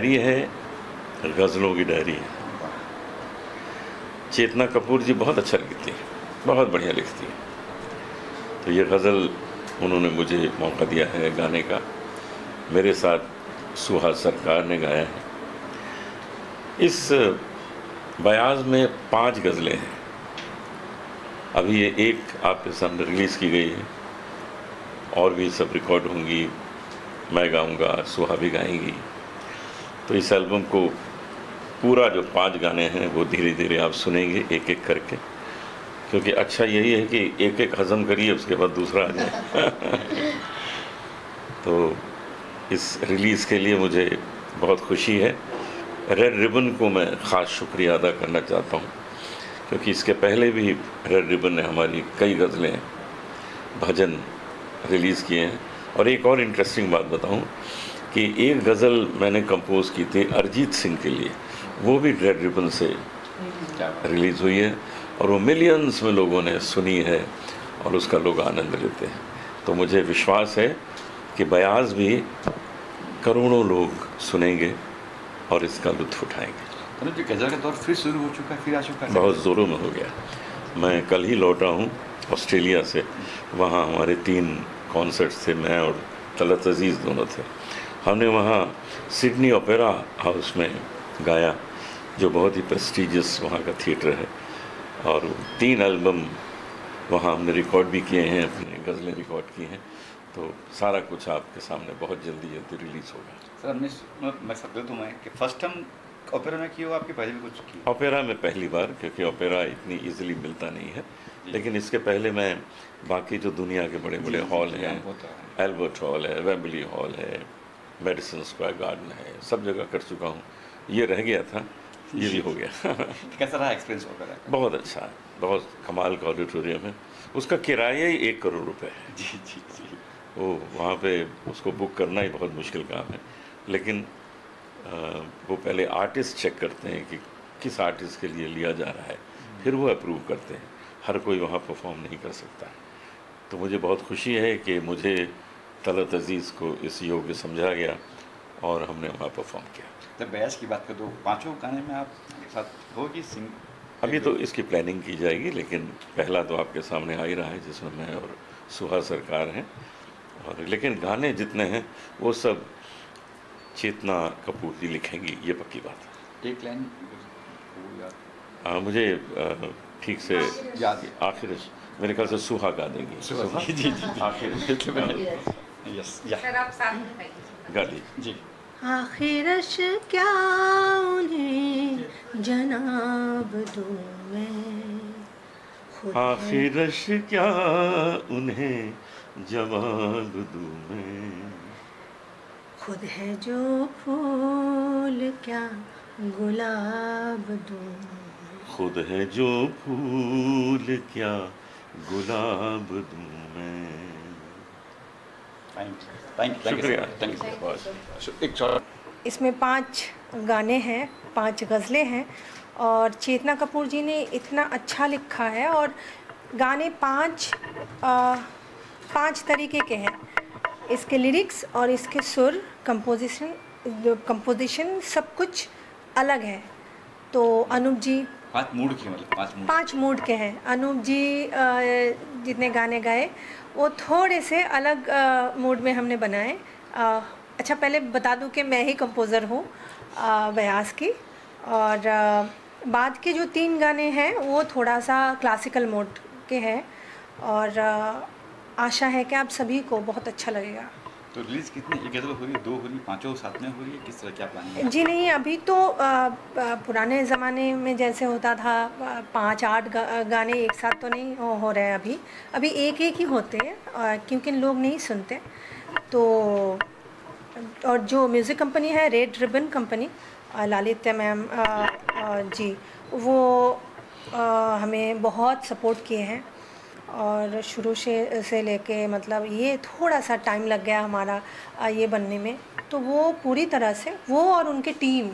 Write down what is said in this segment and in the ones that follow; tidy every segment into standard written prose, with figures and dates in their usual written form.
Diary है, गज़लों की diary है। चेतना कपूर जी बहुत अच्छा लिखती हैं, बहुत बढ़िया लिखती हैं। तो ये गज़ल उन्होंने मुझे मौका दिया है गाने का, मेरे साथ सुहास सरकार ने गाया है। इस बयाज़ में 5 गज़लें हैं। अभी ये एक आपके सामने रिलीज़ की गई है, और भी सब रिकॉर्ड होंगी, मैं गाऊंगा, सुहा भी गाएंगी। तो इस एल्बम को पूरा जो 5 गाने हैं वो धीरे धीरे आप सुनेंगे एक एक करके, क्योंकि अच्छा यही है कि एक एक हज़म करिए, उसके बाद दूसरा आ जाए। तो इस रिलीज़ के लिए मुझे बहुत खुशी है। रेड रिबन को मैं ख़ास शुक्रिया अदा करना चाहता हूँ, क्योंकि इसके पहले भी रेड रिबन ने हमारी कई गज़लें, भजन रिलीज़ किए हैं। और एक और इंटरेस्टिंग बात बताऊं कि एक गज़ल मैंने कंपोज़ की थी अरिजीत सिंह के लिए, वो भी रेड रिबन से रिलीज़ हुई है, और वो मिलियंस में लोगों ने सुनी है और उसका लोग आनंद लेते हैं। तो मुझे विश्वास है कि बयाज़ भी करोड़ों लोग सुनेंगे और इसका लुत्फ़ उठाएंगे। अनुज जी, गज़ल का दौर फिर शुरू हो चुका है, फिर आ चुका है? बहुत ज़ोरों में हो गया। मैं कल ही लौटा हूँ ऑस्ट्रेलिया से, वहाँ हमारे 3 कॉन्सर्ट्स थे, मैं और तलत अज़ीज़ दोनों थे। हमने वहाँ सिडनी ओपेरा हाउस में गाया, जो बहुत ही प्रेस्टीजियस वहाँ का थिएटर है, और 3 एल्बम वहाँ हमने रिकॉर्ड भी किए हैं, अपनी गज़लें रिकॉर्ड की हैं। तो सारा कुछ आपके सामने बहुत जल्दी रिलीज़ होगा। सर, हमने मैं सब गलत हूँ मैं कि फर्स्ट टाइम ओपेरा में की हो, आपके पहले भी कुछ की? ओपेरा में पहली बार, क्योंकि ओपेरा इतनी इजीली मिलता नहीं है, लेकिन इसके पहले मैं बाकी जो दुनिया के बड़े बड़े हॉल हैं, एल्बर्ट हॉल है, वेम्बली हॉल है, मेडिसन स्क्वायर गार्डन है, सब जगह कर चुका हूँ। ये रह गया था, ये भी हो गया। कैसा रहा एक्सपीरियंस ओपेरा का? बहुत अच्छा है, बहुत कमाल का ऑडिटोरियम है। उसका किराया ही 1 करोड़ रुपए है। जी जी जी। वो वहाँ पे उसको बुक करना ही बहुत मुश्किल काम है, लेकिन वो पहले आर्टिस्ट चेक करते हैं कि किस आर्टिस्ट के लिए लिया जा रहा है, फिर वो अप्रूव करते हैं। हर कोई वहाँ परफॉर्म नहीं कर सकता है। तो मुझे बहुत खुशी है कि मुझे तलत अज़ीज़ को इस योग्य समझा गया और हमने वहाँ परफॉर्म किया। जब बयाज़ की बात कर दो, 5 गाने में आप साथ होगी सिंग? अभी तो इसकी प्लानिंग की जाएगी, लेकिन पहला तो आपके सामने आ ही रहा है, जिसमें मैं और सुहा सरकार हैं। और लेकिन गाने जितने हैं वो सब चेतना कपूर जी लिखेंगी, ये पक्की बात है। एक लाइन मुझे ठीक से याद, आखिर मेरे ख्याल से सुहा गा देंगी। सुहा जी जी जी, आखिर यस या गा दी जी। आखिरश क्या उन्हें जनाब दूं मैं, आखिरश क्या उन्हें जवाब दूं मैं, खुद है जो फूल क्या गुलाब दूं, खुद है जो फूल क्या गुलाब दूं मैं। शुक्रिया। एक शॉर्ट, इसमें 5 गाने हैं, 5 गज़लें हैं, और चेतना कपूर जी ने इतना अच्छा लिखा है। और गाने 5 तरीके के हैं। इसके लिरिक्स और इसके सुर, कंपोजिशन सब कुछ अलग है। तो अनूप जी 5 मूड की, मतलब 5 मूड के हैं। अनूप जी जितने गाने गाए वो थोड़े से अलग मूड में हमने बनाए। अच्छा, पहले बता दूं कि मैं ही कंपोज़र हूँ बयाज़ की, और बाद के जो 3 गाने हैं वो थोड़ा सा क्लासिकल मोड के हैं, और आशा है कि आप सभी को बहुत अच्छा लगेगा। तो रिलीज कितनी, एक गज़ल हो रही है, 2 हो रही है, 5 साथ में हो रही है, किस तरह क्या प्लानिंग है? जी नहीं, अभी तो पुराने ज़माने में जैसे होता था 5-8 गाने एक साथ तो नहीं हो रहे हैं। अभी एक ही होते हैं, क्योंकि लोग नहीं सुनते। तो और जो म्यूज़िक कंपनी है रेड रिबन कंपनी, लालित्य मैम जी, वो हमें बहुत सपोर्ट किए हैं, और शुरू से लेके मतलब ये थोड़ा सा टाइम लग गया हमारा ये बनने में। तो वो पूरी तरह से, वो और उनके टीम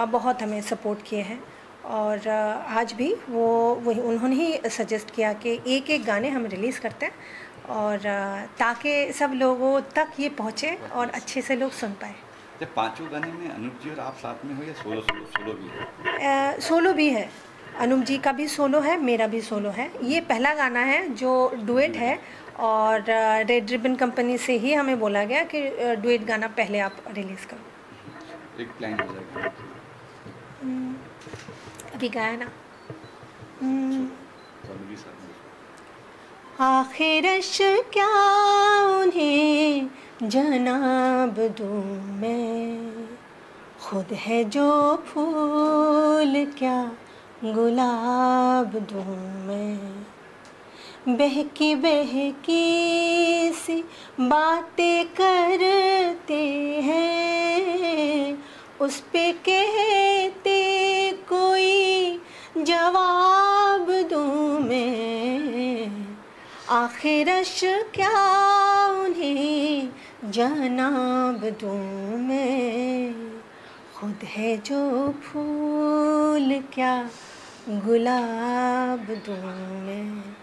बहुत हमें सपोर्ट किए हैं। और आज भी वही उन्होंने ही सजेस्ट किया कि एक गाने हम रिलीज़ करते हैं, और ताकि सब लोगों तक ये पहुँचे और अच्छे से लोग सुन पाए। जब पांचों गाने में अनूप जी और आप साथ में हो या सोलो भी है? सोलो भी है, अनूप जी का भी सोलो है, मेरा भी सोलो है। ये पहला गाना है जो डुएट है और रेड रिबन कंपनी से ही हमें बोला गया कि डुएट गाना पहले आप रिलीज़ करो। एक प्लान हो जाएगा अभी गाया ना। रणवीर साहब आखिरश क्या उन्हें जनाब दूँ मैं, खुद है जो फूल क्या गुलाब दूँ मैं। बहकी बहकी सी बातें करते हैं, उस पे कहते कोई जवाब दूँ मैं। आखिरश क्या उन्हें जनाब दूँ मैं, खुद है जो फूल क्या गुलाब दूँ मैं।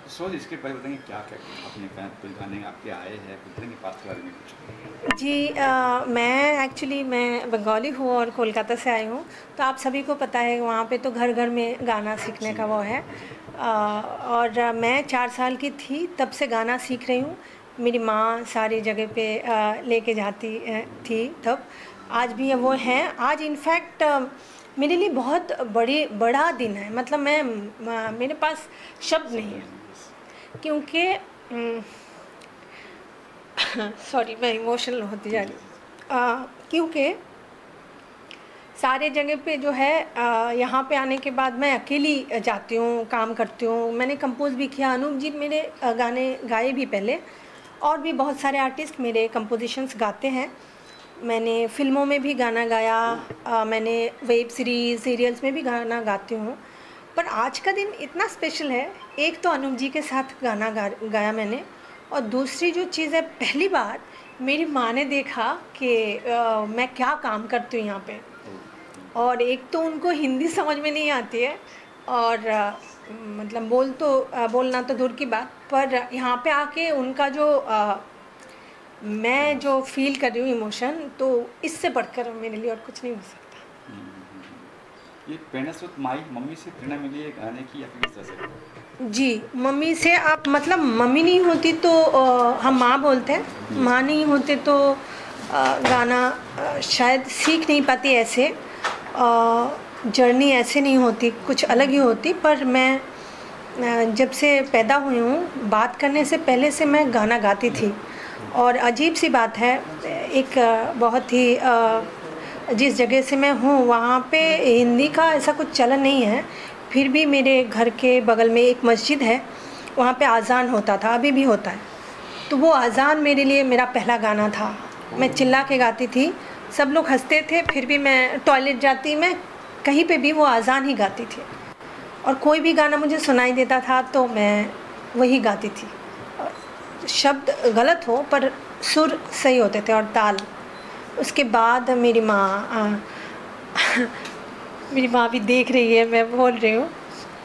सोच इसके बारे में बताएंगे क्या क्या अपने कुछ गाने आपके आए हैं, बताएंगे पास के बारे में कुछ? जी मैं बंगाली हूँ और कोलकाता से आई हूँ, तो आप सभी को पता है वहाँ पे तो घर घर में गाना सीखने का वो है। और मैं 4 साल की थी तब से गाना सीख रही हूँ। मेरी माँ सारी जगह पे लेके जाती थी तब, आज भी वो हैं। आज इनफैक्ट मेरे लिए बहुत बड़ा दिन है, मतलब मेरे पास शब्द नहीं है क्योंकि सॉरी मैं इमोशनल होती जा रही, क्योंकि सारे जगह पे जो है यहाँ पे आने के बाद मैं अकेली जाती हूँ, काम करती हूँ। मैंने कंपोज़ भी किया, अनूप जी मेरे गाने गाए भी पहले, और भी बहुत सारे आर्टिस्ट मेरे कंपोजिशंस गाते हैं। मैंने फ़िल्मों में भी गाना गाया, मैंने वेब सीरीज़ सीरियल्स में भी गाना गाती हूँ। पर आज का दिन इतना स्पेशल है, एक तो अनूप जी के साथ गाना गाया मैंने, और दूसरी जो चीज़ है, पहली बार मेरी माँ ने देखा कि मैं क्या काम करती हूँ यहाँ पे। और एक तो उनको हिंदी समझ में नहीं आती है, और मतलब बोलना तो दूर की बात, पर यहाँ पे आके उनका जो मैं जो फील कर रही हूँ इमोशन, तो इससे बढ़कर मेरे लिए और कुछ नहीं हो सकता। ये प्रेरणा स्रोत मम्मी से प्रेरणा मिली है गाने की या फिर किस तरह से? जी, मम्मी से। आप मतलब मम्मी नहीं होती तो हम माँ बोलते हैं, माँ नहीं होते तो गाना शायद सीख नहीं पाती, ऐसे जर्नी ऐसे नहीं होती, कुछ अलग ही होती। पर मैं जब से पैदा हुई हूँ, बात करने से पहले से मैं गाना गाती थी। और अजीब सी बात है, एक बहुत ही जिस जगह से मैं हूँ वहाँ पे हिंदी का ऐसा कुछ चलन नहीं है, फिर भी मेरे घर के बगल में एक मस्जिद है, वहाँ पे अज़ान होता था, अभी भी होता है। तो वो अज़ान मेरे लिए मेरा पहला गाना था। मैं चिल्ला के गाती थी, सब लोग हंसते थे, फिर भी मैं टॉयलेट जाती, मैं कहीं पे भी वो अज़ान ही गाती थी। और कोई भी गाना मुझे सुनाई देता था तो मैं वही गाती थी। शब्द गलत हो पर सुर सही होते थे और ताल। उसके बाद मेरी माँ भी देख रही है, मैं बोल रही हूँ,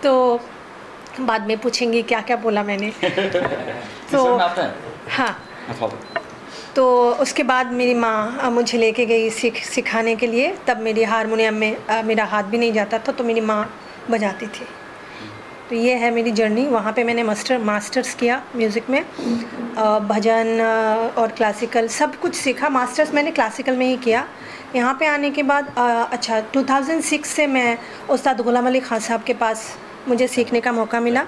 तो बाद में पूछेंगी क्या क्या बोला मैंने। तो हाँ, तो उसके बाद मेरी माँ मुझे लेके गई सिखाने के लिए। तब मेरी हारमोनियम में मेरा हाथ भी नहीं जाता था, तो मेरी माँ बजाती थी। तो ये है मेरी जर्नी। वहाँ पे मैंने मास्टर्स किया म्यूज़िक में, भजन और क्लासिकल सब कुछ सीखा। मास्टर्स मैंने क्लासिकल में ही किया। यहाँ पे आने के बाद 2006 से मैं उस्ताद गुलाम अली खान साहब के पास मुझे सीखने का मौका मिला।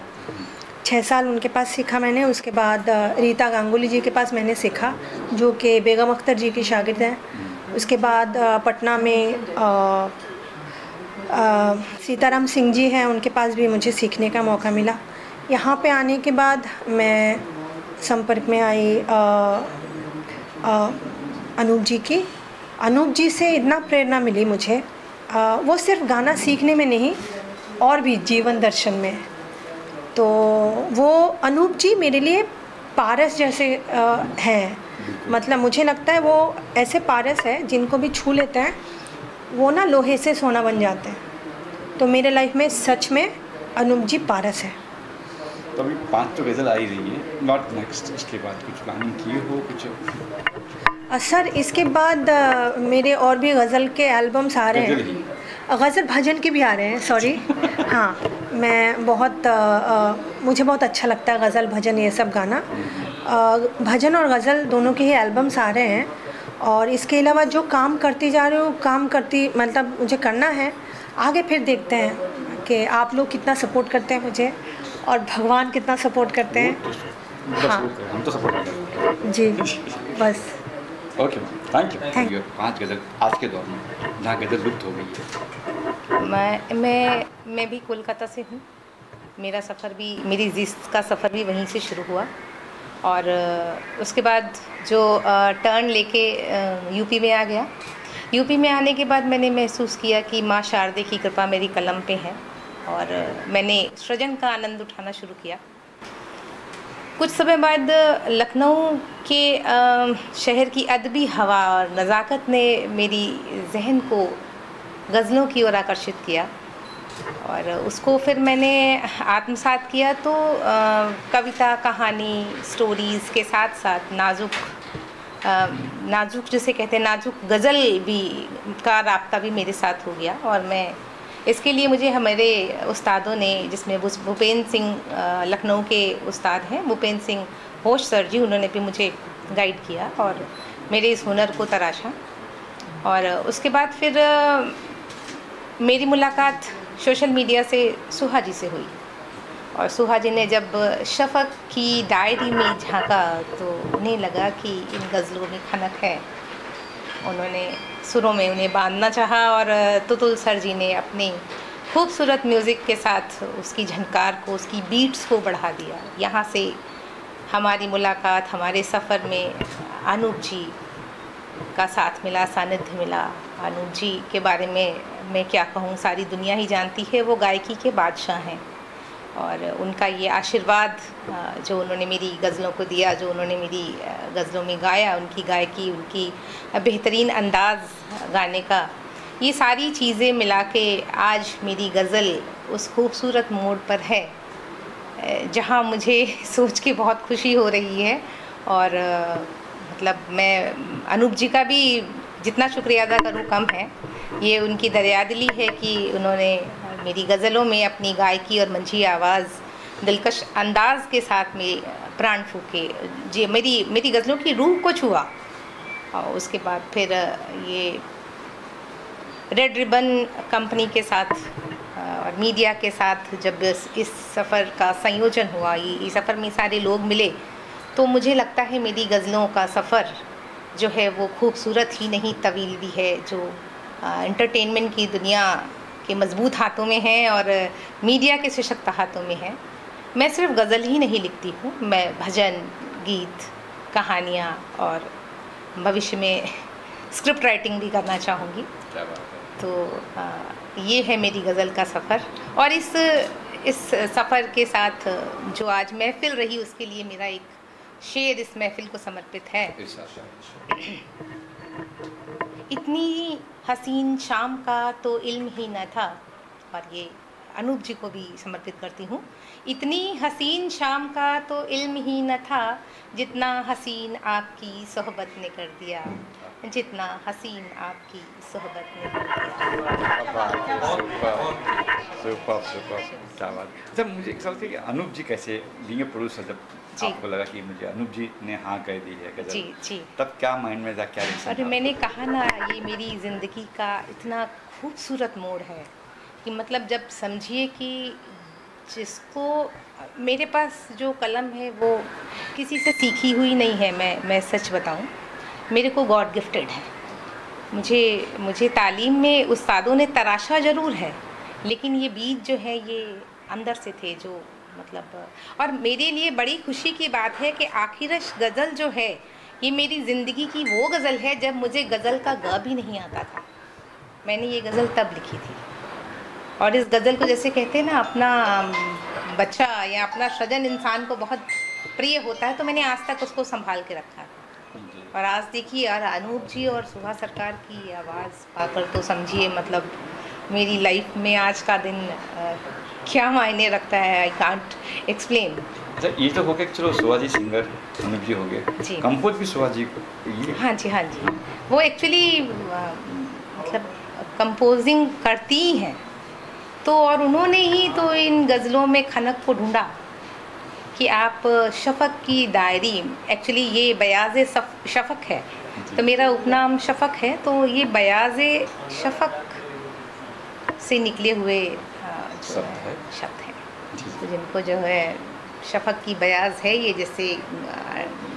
6 साल उनके पास सीखा मैंने। उसके बाद रीता गांगुली जी के पास मैंने सीखा, जो कि बेगम अख्तर जी की शागिर्द हैं। उसके बाद पटना में सीताराम सिंह जी हैं, उनके पास भी मुझे सीखने का मौका मिला। यहाँ पे आने के बाद मैं संपर्क में आई अनूप जी की। अनूप जी से इतना प्रेरणा मिली मुझे, वो सिर्फ गाना सीखने में नहीं और भी जीवन दर्शन में। तो वो अनूप जी मेरे लिए पारस जैसे हैं। मतलब मुझे लगता है वो ऐसे पारस है जिनको भी छू लेते हैं वो ना लोहे से सोना बन जाते हैं। तो मेरे लाइफ में सच में अनूप जी पारस है। तो अभी 5 तो गज़ल आ ही रही है, नॉट नेक्स्ट, इसके बाद कुछ प्लानिंग किए हो कुछ? सर इसके बाद मेरे और भी गज़ल के एल्बम्स आ रहे गज़ल हैं, गज़ल भजन के भी आ रहे हैं, सॉरी। हाँ, मैं बहुत मुझे बहुत अच्छा लगता है गज़ल भजन ये सब गाना। भजन और गज़ल दोनों के ही एल्बम्स आ रहे हैं, और इसके अलावा जो काम करती जा रही हूँ, काम करती मतलब मुझे करना है आगे, फिर देखते हैं कि आप लोग कितना सपोर्ट करते हैं मुझे और भगवान कितना सपोर्ट करते हैं। हाँ हम तो सपोर्ट करें। जी, बस। Okay, thank you. Thank ये 5 गज़ल आज के दौर में जहाँ गज़ल लुप्त हो गई है। मैं भी कोलकाता से हूँ। मेरा सफ़र भी, मेरी ज़िस्त का सफ़र भी वहीं से शुरू हुआ, और उसके बाद जो टर्न लेके यूपी में आ गया। यूपी में आने के बाद मैंने महसूस किया कि माँ शारदे की कृपा मेरी कलम पे है, और मैंने सृजन का आनंद उठाना शुरू किया। कुछ समय बाद लखनऊ के शहर की अदबी हवा और नज़ाकत ने मेरी जहन को गज़लों की ओर आकर्षित किया, और उसको फिर मैंने आत्मसात किया। तो कविता, कहानी, स्टोरीज़ के साथ साथ नाजुक जिसे कहते हैं नाजुक गज़ल भी का राब्ता भी मेरे साथ हो गया। और मैं इसके लिए मुझे हमारे उस्तादों ने, जिसमें भूपेंद्र सिंह लखनऊ के उस्ताद हैं, भूपेंद्र सिंह होश सर जी, उन्होंने भी मुझे गाइड किया और मेरे इस हुनर को तराशा। और उसके बाद फिर मेरी मुलाकात सोशल मीडिया से सुहा जी से हुई, और सुहा जी ने जब शफ़क़ की डायरी में झांका तो उन्हें लगा कि इन गज़लों में खनक है। उन्होंने सुरों में उन्हें बांधना चाहा, और तुतुल सर जी ने अपने खूबसूरत म्यूज़िक के साथ उसकी झनकार को, उसकी बीट्स को बढ़ा दिया। यहाँ से हमारी मुलाकात, हमारे सफ़र में अनूप जी का साथ मिला, सानिध्य मिला। अनूप जी के बारे में मैं क्या कहूँ, सारी दुनिया ही जानती है, वो गायकी के बादशाह हैं। और उनका ये आशीर्वाद जो उन्होंने मेरी गज़लों को दिया, जो उन्होंने मेरी गज़लों में गाया, उनकी गायकी, उनकी बेहतरीन अंदाज़ गाने का, ये सारी चीज़ें मिला के आज मेरी गज़ल उस खूबसूरत मोड़ पर है जहाँ मुझे सोच के बहुत खुशी हो रही है। और मतलब मैं अनूप जी का भी जितना शुक्रिया अदा करूँ कम है। ये उनकी दरियादिली है कि उन्होंने मेरी गज़लों में अपनी गायकी और मंझी आवाज़, दिलकश अंदाज़ के साथ में प्राण फूके, जी मेरी गज़लों की रूह को छुआ। और उसके बाद फिर ये रेड रिबन कंपनी के साथ और मीडिया के साथ जब इस सफ़र का संयोजन हुआ, ये सफ़र में सारे लोग मिले, तो मुझे लगता है मेरी गज़लों का सफ़र जो है वो खूबसूरत ही नहीं, तवील भी है, जो एंटरटेनमेंट की दुनिया के मज़बूत हाथों में है और मीडिया के सशक्त हाथों में है। मैं सिर्फ गज़ल ही नहीं लिखती हूँ, मैं भजन, गीत, कहानियाँ और भविष्य में स्क्रिप्ट राइटिंग भी करना चाहूँगी। क्या बात है। तो ये है मेरी गज़ल का सफ़र। और इस सफ़र के साथ जो आज महफ़िल रही, उसके लिए मेरा एक शेर इस महफ़िल को समर्पित है। इतनी हसीन शाम का तो इल्म ही न था, और ये अनूप जी को भी समर्पित करती हूँ। इतनी हसीन शाम का तो इल्म ही न था, जितना हसीन आपकी सोहबत ने कर दिया, जितना हसीन आपकी सोहबत ने कर दिया। सुपर क्या बात। अच्छा, मुझे एक सवाल था कि अनूप जी कैसे लिए प्रोड्यूसर, जब आपको लगा कि मुझे अनूप जी ने हाँ कह दी है गज़ल, जी, तब क्या माइंड में था, क्या रिएक्शन अरे था? मैंने कहा ना, ये मेरी ज़िंदगी का इतना खूबसूरत मोड़ है कि मतलब जब समझिए कि जिसको मेरे पास जो कलम है वो किसी से सीखी हुई नहीं है। मैं सच बताऊं, मेरे को गॉड गिफ्टेड है। मुझे तालीम में उस्तादों ने तराशा ज़रूर है, लेकिन ये बीज जो है ये अंदर से थे, जो मतलब। और मेरे लिए बड़ी खुशी की बात है कि आखिरश गज़ल जो है ये मेरी ज़िंदगी की वो गज़ल है जब मुझे गज़ल का ग भी नहीं आता था। मैंने ये गज़ल तब लिखी थी, और इस गज़ल को जैसे कहते हैं ना, अपना बच्चा या अपना सजन इंसान को बहुत प्रिय होता है, तो मैंने आज तक उसको संभाल के रखा। और आज देखिए यार, अनूप जी और सुहा सरकार की आवाज़ पाकर तो समझिए मतलब मेरी लाइफ में आज का दिन क्या मायने रखता है, आई कांट एक्सप्लेन। अच्छा, ये तो हो गया, चलो सुहा जी सिंगर, अनूप जी हो गए जी। कंपोज भी सुहा जी ये। हाँ जी, हाँ जी। वो एक्चुअली मतलब कंपोजिंग करती ही हैं, तो और उन्होंने ही तो इन गज़लों में खनक को ढूंढा कि आप शफ़क़ की डायरी, एक्चुअली ये बयाज़ शफ़क़ है, तो मेरा उपनाम शफ़क़ है, तो ये बयाज़ शफ़क़ से निकले हुए शब्द हैं तो जिनको जो है शफ़क़ की बयाज़ है ये, जैसे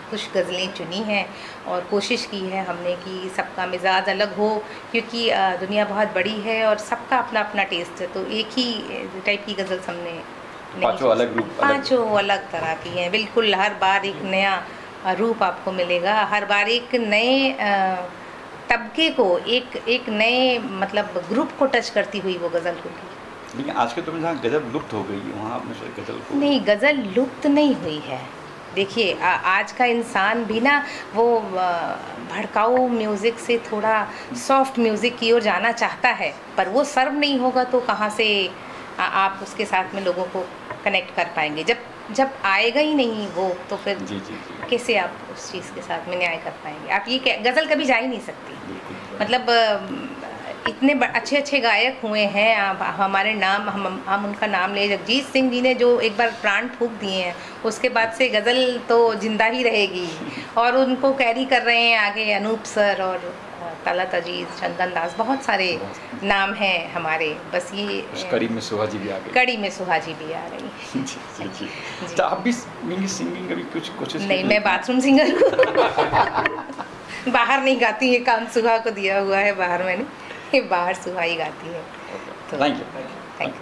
कुछ गज़लें चुनी हैं और कोशिश की है हमने कि सबका मिजाज अलग हो, क्योंकि दुनिया बहुत बड़ी है और सबका अपना अपना टेस्ट है, तो एक ही टाइप की गज़ल हमने पांचों अलग रूप, पांचों अलग तरह की हैं बिल्कुल। हर बार एक नया रूप आपको मिलेगा, हर बार एक नए तबके को, एक नए मतलब ग्रुप को टच करती हुई वो गज़ल होगी। लेकिन आज के दौर में जहाँ गज़ल लुप्त हो गई, वहाँ आपने सोचा गज़ल को? नहीं, गज़ल लुप्त नहीं हुई है। देखिए आज का इंसान भी ना वो भड़काऊ म्यूज़िक से थोड़ा सॉफ्ट म्यूज़िक की ओर जाना चाहता है, पर वो सर्व नहीं होगा तो कहाँ से आप उसके साथ में लोगों को कनेक्ट कर पाएंगे। जब आएगा ही नहीं वो, तो फिर जी। कैसे आप उस चीज़ के साथ में न्याय कर पाएंगे? आप ये गज़ल कभी जा ही नहीं सकती। मतलब इतने अच्छे अच्छे गायक हुए हैं, हमारे नाम हम उनका नाम ले, जगजीत सिंह जी ने जो एक बार प्राण फूंक दिए हैं, उसके बाद से गज़ल तो जिंदा ही रहेगी, और उनको कैरी कर रहे हैं आगे अनूप सर और तलत अजीज़, चंदन दास, बहुत सारे नाम हैं हमारे। बस ये उस कड़ी में सुहा जी भी आ गई। कड़ी में सुहा जी भी आ गई। जी। तो आप भी सिंगिंग कभी कुछ कोशिश? नहीं, मैं बाथरूम सिंगर हूँ। बाहर नहीं गाती, ये काम सुहा को दिया हुआ है, बाहर मैंने, बाहर सुहा ही गाती है। Thank you. Thank you.